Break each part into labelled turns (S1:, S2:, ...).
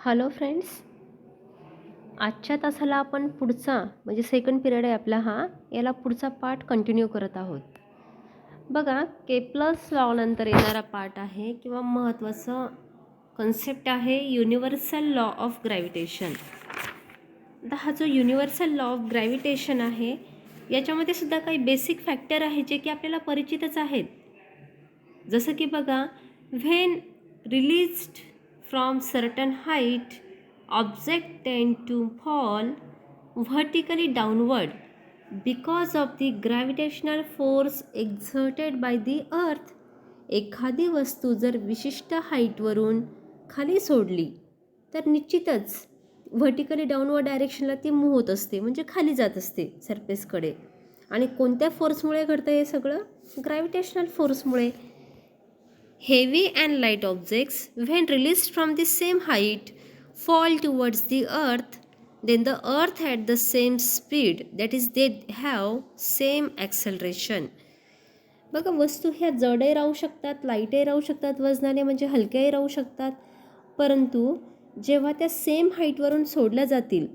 S1: Hello friends, आजच्या तासाला आपण पुढचा म्हणजे सेकंड पिरियड आहे आपला याला पुढचा पार्ट कंटिन्यू करत आहोत. बघा, केप्लर्स लॉ नंतर येणारा पार्ट आहे किंवा महत्त्वाचं कन्सेप्ट आहे युनिव्हर्सल लॉ ऑफ ग्रॅव्हिटेशन. आता हा जो युनिव्हर्सल लॉ ऑफ ग्रॅव्हिटेशन आहे याच्यामध्ये सुद्धा काही बेसिक फॅक्टर आहे जे की आपल्याला परिचितच आहेत. जसं की बघा, when released from certain height, objects tend to fall vertically downward because of the gravitational force exerted by the earth. एखादी वस्तू जर विशिष्ट हाईटवरून खाली सोडली तर निश्चितच व्हर्टिकली डाऊनवर्ड डायरेक्शनला ती मूव्ह होत असते, म्हणजे खाली जात असते सरफेसकडे. आणि कोणत्या फोर्समुळे घडतं हे सगळं? Gravitational फोर्समुळे. Heavy and light objects, when released from the same height, fall towards the earth. Then the earth at the same speed, that is, they have same acceleration. बघा, वस्तू ह्या जडही राहू शकतात, लाईटही राहू शकतात, वजनाने म्हणजे हलक्याही राहू शकतात. परंतु जेव्हा त्या सेम हाईटवरून सोडल्या जातील,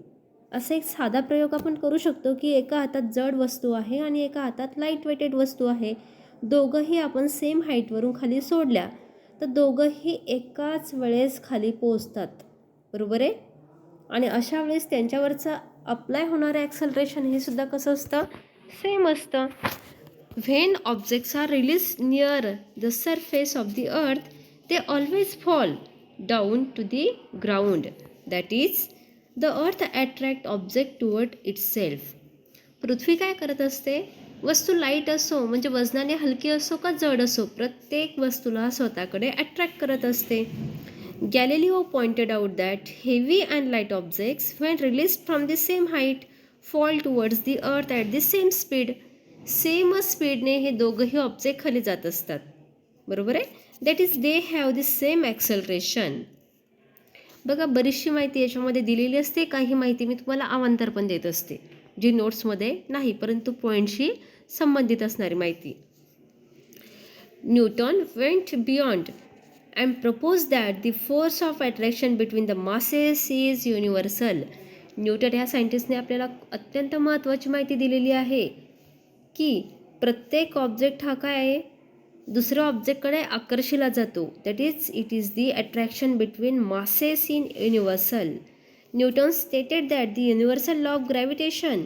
S1: असा एक साधा प्रयोग आपण करू शकतो की एका हातात जड वस्तू आहे आणि एका हातात लाईट वेटेड वस्तू आहे. दोघंही आपण सेम हाईटवरून खाली सोडल्या तर दोघंही एकाच वेळेस खाली पोहोचतात, बरोबर आहे. आणि अशा वेळेस त्यांच्यावरचं अप्लाय होणारं ॲक्सलरेशन हे सुद्धा कसं असतं? सेम असतं. When objects are release near the surface of the earth, they always fall down to the ground. That is the earth attract object toward itself. पृथ्वी काय करत असते? वस्तू लाईट असो म्हणजे वजनाने हलकी असो का जड असो, प्रत्येक वस्तूला स्वतःकडे अट्रॅक्ट करत असते. Galileo pointed out that heavy and light objects when release from the same height fall towards the earth at the same speed. सेमच स्पीडने हे दोघंही ऑब्जेक्ट खाली जात असतात, बरोबर आहे. That is they have the same acceleration. बघा, बरीचशी माहिती याच्यामध्ये दिलेली असते, काही माहिती मी तुम्हाला अवांतर पण देत असते जी नोट्समध्ये नाही परंतु पॉईंटशी संबंधित असणारी माहिती. Newton went beyond and propose that the force of attraction between the masses is universal. Newton ह्या सायंटिस्टने आपल्याला अत्यंत महत्त्वाची माहिती दिलेली आहे की प्रत्येक ऑब्जेक्ट हा काय आहे? दुसऱ्या ऑब्जेक्टकडे आकर्षिला जातो. That is it is the attraction between masses in universal. Newton stated that the universal law of gravitation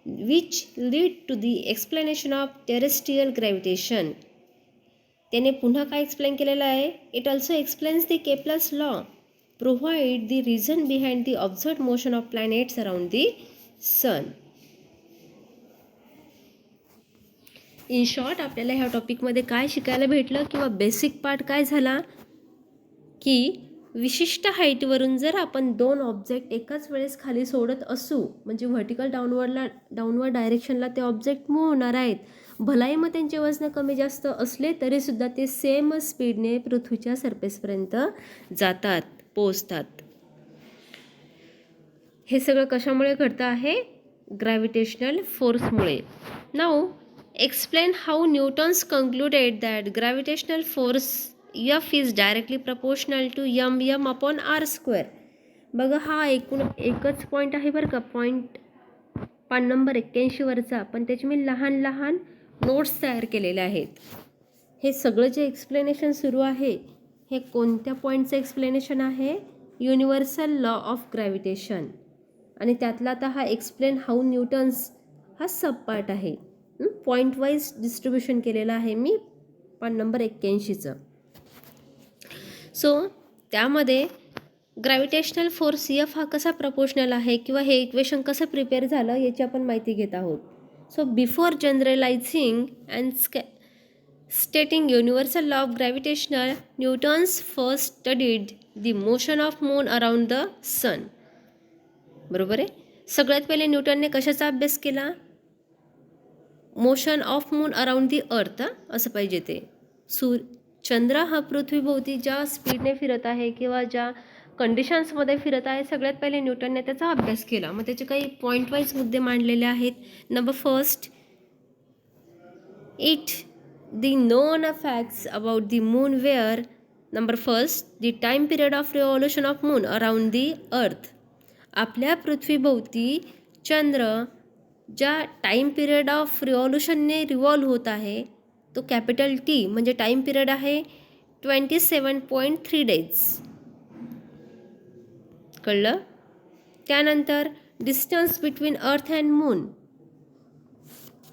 S1: which lead to the explanation of terrestrial gravitation. त्याने पुन्हा काय एक्सप्लेन केलेलं आहे? It also explains the Kepler's law, provide the reason behind the observed motion of planets around the sun. In short, आपल्याला ह्या टॉपिकमध्ये काय शिकायला भेटलं किंवा बेसिक पार्ट काय झाला की विशिष्ट हाईटवरून जर आपण दोन ऑब्जेक्ट एकाच वेळेस खाली सोडत असू म्हणजे व्हर्टिकल डाऊनवर्ड डायरेक्शनला ते ऑब्जेक्ट मूव्ह होणार आहेत, भलाई मग त्यांचे वजन कमी जास्त असले तरीसुद्धा ते सेम स्पीडने पृथ्वीच्या सरफेसपर्यंत जातात, पोचतात. हे सगळं कशामुळे घडतं आहे? ग्रॅव्हिटेशनल फोर्समुळे. Now explain how Newton's concluded that gravitational force F is directly proportional to m upon r square. बघा, हा एकच पॉईंट आहे बरं का, पॉईंट पान नंबर 81 वरचा, पण त्याचे मी लहान लहान नोट्स तयार केलेले आहेत. हे सगळं जे एक्सप्लेनेशन सुरू आहे हे कोणत्या पॉईंटचं एक्सप्लेनेशन आहे? Universal law of gravitation. आणि त्यातला आता हा एक्सप्लेन हाऊ न्यूटन्स हा सब पार्ट आहे. पॉईंट वाईज डिस्ट्रीब्युशन केलेलं आहे मी पान नंबर 81चं. सो त्यामध्ये ग्रॅव्हिटेशनल फोर्स F हा कसा प्रपोर्शनल आहे किंवा हे इक्वेशन कसं प्रिपेअर झालं याची आपण माहिती घेत आहोत. So before generalizing and stating universal law of gravitational, Newton's first studied the motion of moon around the sun. बरोबर आहे. सगळ्यात पहिले न्यूटनने कशाचा अभ्यास केला? Motion of moon around the earth. असं पाहिजे ते. चंद्र हा पृथ्वीभोवती ज्या स्पीडने फिरत आहे किंवा ज्या कंडिशन्समध्ये फिरत आहे, सगळ्यात पहिले न्यूटनने त्याचा अभ्यास केला. मग त्याचे काही पॉईंट वाईज मुद्दे मांडलेले आहेत. Number first, it the known facts about the moon were number first, the time period of revolution of moon around the earth. आपल्या पृथ्वीभोवती चंद्र ज्या टाईम पिरियड ऑफ रिव्हॉल्युशनने रिव्हॉल्व होत आहे तो कॅपिटल टी म्हणजे टाईम पिरियड आहे 27.3 days. कळलं? त्यानंतर distance between earth and moon,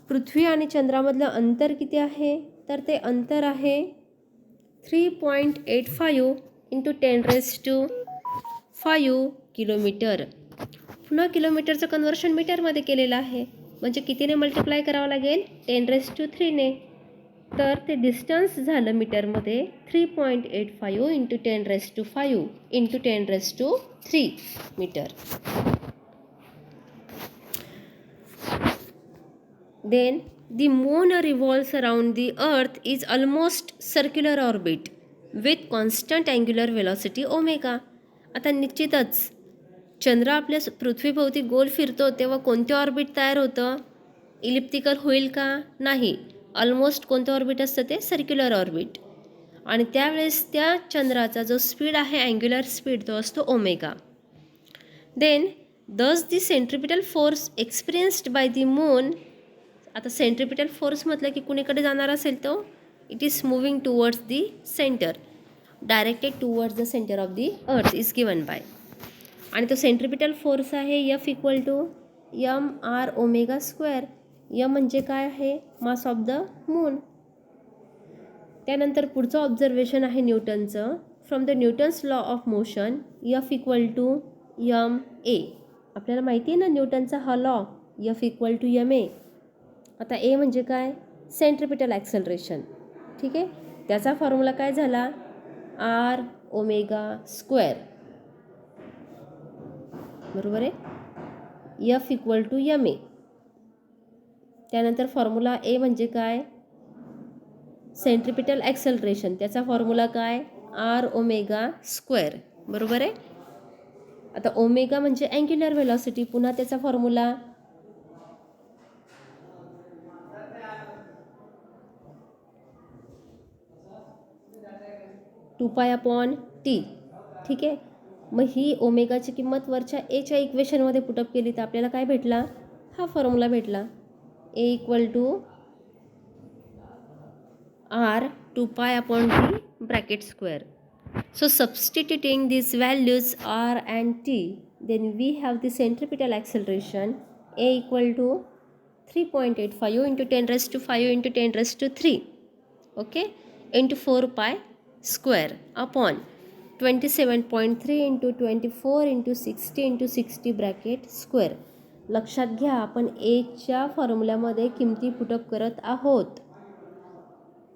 S1: पृथ्वी आणि चंद्रामधलं अंतर किती आहे तर ते अंतर आहे 3.85 इंटू 10⁵ किलोमीटर. पुन्हा किलोमीटरचं कन्वर्शन मीटरमध्ये केलेलं आहे म्हणजे कितीने मल्टिप्लाय करावं लागेल 10⁵ने. तर ते डिस्टन्स झालं मीटरमध्ये 3.85 into 10⁵ into 10⁵ metre. Then the moon revolves around the earth is almost circular orbit with constant angular velocity omega. आता निश्चितच चंद्र आपल्या पृथ्वीभोवती गोल फिरतो तेव्हा कोणते ऑर्बिट तयार होतं? इलिप्टिकल होईल का? नाही. ऑलमोस्ट कोणतं ऑर्बिट असतं ते? Circular orbit. आणि त्यावेळेस त्या चंद्राचा जो स्पीड आहे अँग्युलर स्पीड तो असतो omega. Then thus the centripetal force experienced by the moon. आता सेंट्रिपिटल फोर्स म्हटलं की कुणीकडे जाणार असेल तो it is moving towards the centre, directed towards the centre of the earth is given by. आणि तो सेंट्रिपिटल फोर्स आहे F equal to mr². M म्हणजे काय आहे? Mass of the moon. त्यानंतर पुढचं ऑब्झर्वेशन आहे न्यूटनचं. From the Newton's law of motion F equal to ma. आपल्याला माहिती आहे ना न्यूटनचा हा law F equal to ma. आता ए म्हणजे काय? Centripetal acceleration. ठीक आहे, त्याचा फॉर्म्युला काय झाला? r². बरोबर आहे. F equal to ma. त्यानंतर फॉर्म्युला ए म्हणजे काय? Centripetal acceleration. त्याचा फॉर्म्युला काय? r². बरोबर आहे. आता ओमेगा म्हणजे अँग्युलर व्हेलॉसिटी. पुन्हा त्याचा फॉर्म्युला 2π/t. ठीक आहे, मग ही ओमेगाची किंमत वरच्या एच्या इक्वेशनमध्ये पुटअप केली तर आपल्याला काय भेटला? हा फॉर्म्युला भेटला. A equal to r 2π/t bracket square. So substituting these values r and t, then we have the centripetal acceleration a equal to 3.85 into 10⁵ into 10⁵, okay, into 4π² upon 27.3 into 24 into 60 into 60 bracket square. लक्षात घ्या आपण एच्या फॉर्म्युल्यामध्ये किमती put up करत आहोत.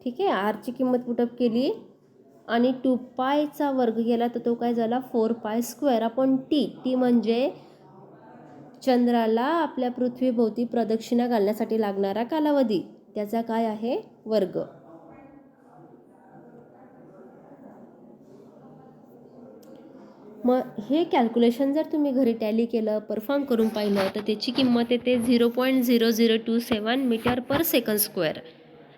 S1: ठीक आहे, आरची किंमत पुटअप केली आणि 2π वर्ग केला तर तो काय झाला? 4π² अपॉन टी म्हणजे चंद्राला आपल्या पृथ्वीभोवती प्रदक्षिणा घालण्यासाठी लागणारा कालावधी, त्याचा काय आहे? वर्ग. मग हे कॅल्क्युलेशन जर तुम्ही घरी टॅली केलं, परफॉर्म करून पाहिलं तर त्याची किंमत येते 0.0027 मीटर/सेकंड².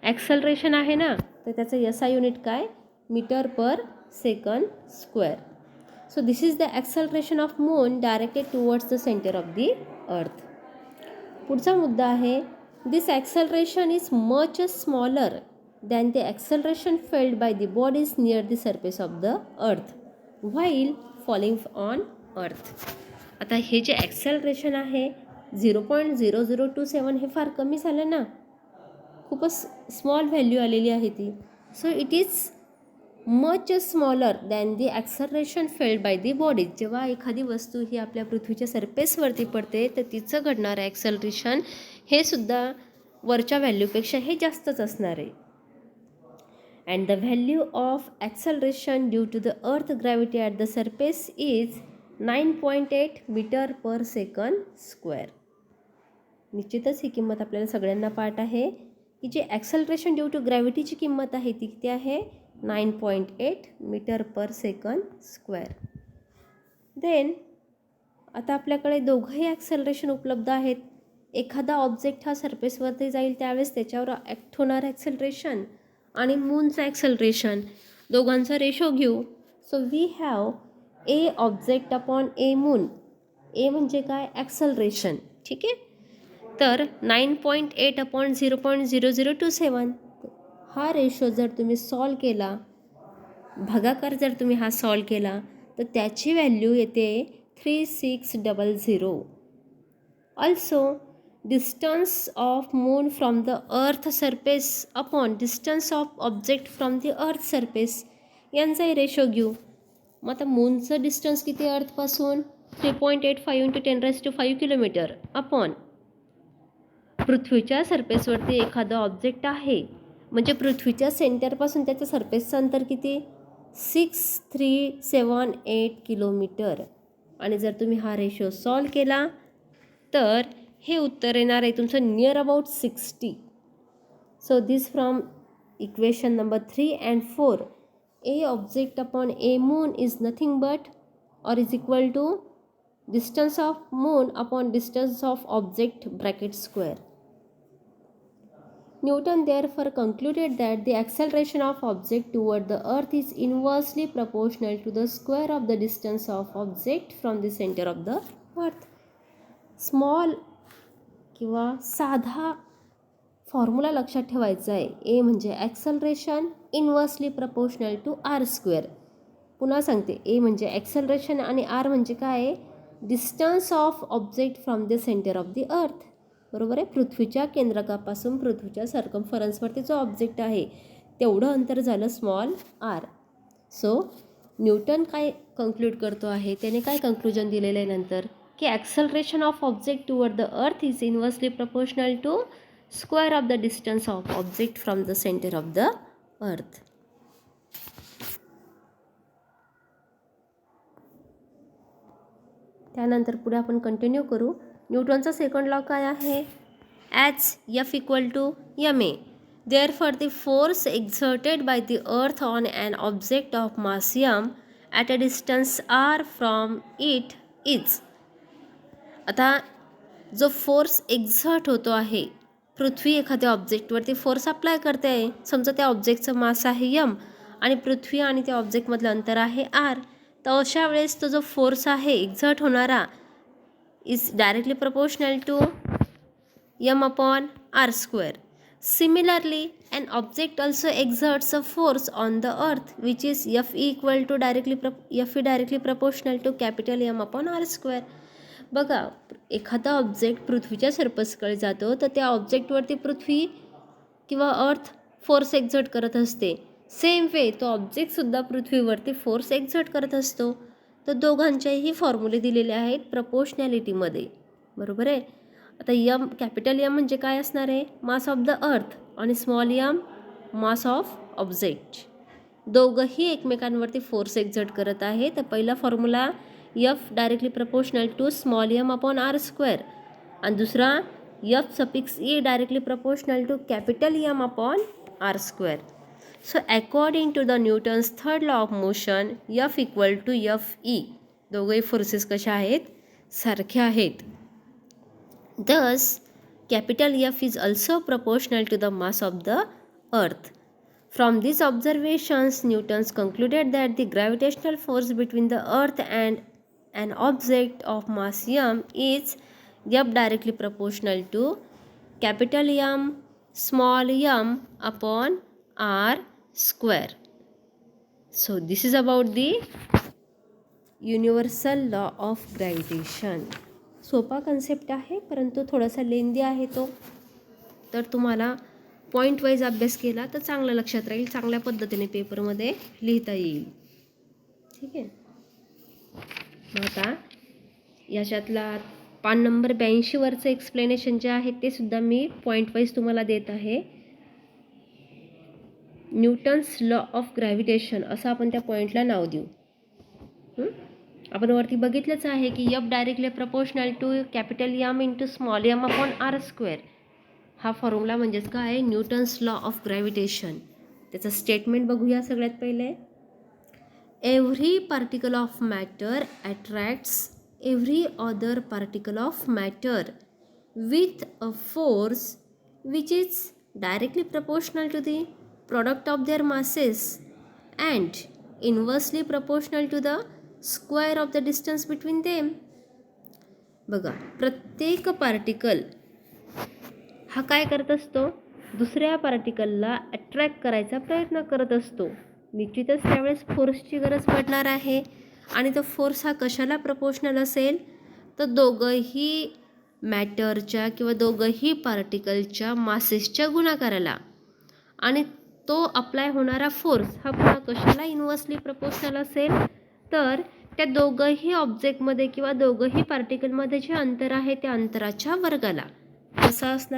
S1: ॲक्सलरेशन आहे ना तर त्याचं SI युनिट काय? मीटर/सेकंड². So this is the acceleration of moon directed towards the centre of the earth. पुढचा मुद्दा आहे this acceleration is much smaller than the acceleration felt by the bodies near the surface of the earth while falling on earth. आता हे जे acceleration आहे 0.0027 हे फार कमी झालं ना, खूपच स्मॉल व्हॅल्यू आलेली आहे ती. So it is much smaller than the acceleration felt by the body. जेव्हा एखादी वस्तू ही आपल्या पृथ्वीच्या सरफेसवरती पडते तर तिचं घडणारं ॲक्सलरेशन हे सुद्धा वरच्या व्हॅल्यूपेक्षा हे जास्तच असणार आहे. And the value of acceleration due to the earth gravity at the surface is 9.8 metre per second squared. निश्चितच ही किंमत आपल्याला सगळ्यांना पाठ आहे की जे ॲक्सलरेशन ड्यू टू ग्रॅव्हिटीची किंमत आहे ती किती आहे? 9.8 मीटर/सेकंड². देन आता आपल्याकडे दोघंही ॲक्सलरेशन उपलब्ध आहेत. एखादा ऑब्जेक्ट हा सरफेसवरती जाईल त्यावेळेस त्याच्यावर ॲक्ट होणार ॲक्सलरेशन आणि मूनचं ॲक्सलरेशन. दोघांचा रेशो घेऊ. So we have a object upon a moon. A म्हणजे काय? ॲक्सलरेशन. ठीक आहे. तर 9.8 अपॉन 0.0027. हा रेशो जर तुम्ही सॉल्व केला, भागाकार जर तुम्ही हा सॉल्व केला, तर त्याची व्हॅल्यू येते 3600. Also distance of moon from the earth surface upon distance of object from the earth surface यांचाही रेशो घेऊ. मग आता मूनचं डिस्टन्स किती अर्थपासून? 3.85 इंटू 10⁵ किलोमीटर अपॉन पृथ्वीच्या सरफेसवरती एखादं ऑब्जेक्ट आहे, म्हणजे पृथ्वीच्या सेंटरपासून त्याच्या सरफेसचं अंतर किती? 6378 किलोमीटर. आणि जर तुम्ही हा रेशो सॉल्व केला तर हे उत्तर येणार आहे तुमचं near about 60. So this from equation number 3 and 4, A object upon a moon is nothing but or is equal to distance of moon upon distance of object bracket square. Newton therefore concluded that the acceleration of object toward the earth is inversely proportional to the square of the distance of object from the center of the earth. Small किंवा साधा formula लक्षात ठेवायचा आहे. A म्हणजे acceleration inversely proportional to r square. पुन्हा सांगते, ए म्हणजे acceleration आणि आर म्हणजे काय आहे? Distance of object from the centre of the अर्थ. बरोबर आहे. पृथ्वीच्या केंद्रकापासून पृथ्वीच्या सर्कम्फरन्सवरती जो ऑब्जेक्ट आहे तेवढं अंतर झालं स्मॉल आर. सो न्यूटन काय कंक्लूड करतो आहे, त्याने काय कंक्लुजन दिलेलं आहे नंतर, की acceleration of object toward the earth is inversely proportional to square of the distance of object from the centre of the earth. त्यानंतर पुढे आपण कंटिन्यू करू. न्यूटनचा सेकंड लॉ काय आहे? H F equal to M A. Therefore the force exerted by the earth on an object of mass M at a distance R from it is. आता जो force exert होतो आहे, पृथ्वी एखाद्या ऑब्जेक्टवरती force apply करते आहे. समजा त्या ऑब्जेक्टचं मास आहे यम आणि पृथ्वी आणि त्या ऑब्जेक्टमधलं अंतर आहे आर. तर अशा वेळेस तो जो फोर्स आहे एक्झर्ट होणारा is directly proportional to M upon R square. Similarly an object also exerts a force on the earth which is Fe equal to directly proportional to capital M upon R square. बघा, एखादा object पृथ्वीच्या सरफेसकडे जातो तर त्या ऑब्जेक्टवरती पृथ्वी किंवा earth force exert करत असते. Same way तो ऑब्जेक्टसुद्धा पृथ्वीवरती फोर्स एक्झर्ट करत असतो. तर दोघांचेही फॉर्म्युले दिलेले आहेत प्रपोर्शनॅलिटीमध्ये. बरोबर आहे. आता यम, कॅपिटल यम म्हणजे काय असणार आहे? मास ऑफ द अर्थ आणि small M mass of object. दोघंही एकमेकांवरती फोर्स एक्झर्ट करत आहे. तर पहिला formula F directly proportional to small M upon R square आणि दुसरा F suffix E directly proportional to capital M upon R square. So according to the Newton's third law of motion F equal to F E. दोघंही forces कशा आहेत? सारख्या आहेत. Thus, capital F is also proportional to the mass of the earth. From these observations, Newton concluded that the gravitational force between the earth and an object of mass m is F directly proportional to capital M small m upon r square. So, this is about the universal law of gravitation. सोपा concept आहे परंतु थोडासा लेंदी आहे तो. तर तुम्हाला point wise अभ्यास केला तर चांगलं लक्षात राहील, चांगल्या पद्धतीने पेपरमध्ये लिहिता येईल. ठीक आहे. मग आता याच्यातला पान नंबर 82 वरचं एक्सप्लेनेशन जे आहे ते सुद्धा मी पॉईंट वाईज तुम्हाला देत आहे. न्यूटन्स लॉ ऑफ ग्रॅव्हिटेशन असं आपण त्या पॉईंटला नाव देऊ. आपण वरती बघितलंच आहे की F directly proportional to capital M into small M upon R square. हा फॉर्म्युला म्हणजेच काय आहे? Newton's law of gravitation. त्याचं स्टेटमेंट बघूया सगळ्यात पहिले. Every particle of matter attracts every other particle of matter with a force which is directly proportional to the product of their masses and inversely proportional to the square of the distance between them. बघा, प्रत्येक particle हा काय करत असतो, दुसऱ्या पार्टिकलला attract करायचा प्रयत्न करत असतो. निश्चितच त्यावेळेस फोर्सची गरज पडणार आहे. आणि तो फोर्स हा कशाला प्रपोर्शनल असेल, तर दोघंही मॅटरच्या किंवा दोघंही पार्टिकलच्या मासेसच्या गुणाकाराला. आणि तो अप्लाय होणारा फोर्स हा पुन्हा कशाला इन्व्हर्सली प्रपोर्शनल असेल, तर त्या दोघंही ऑब्जेक्टमध्ये किंवा दोघंही पार्टिकलमध्ये जे अंतर आहे त्या अंतराच्या वर्गाला. कसं असणार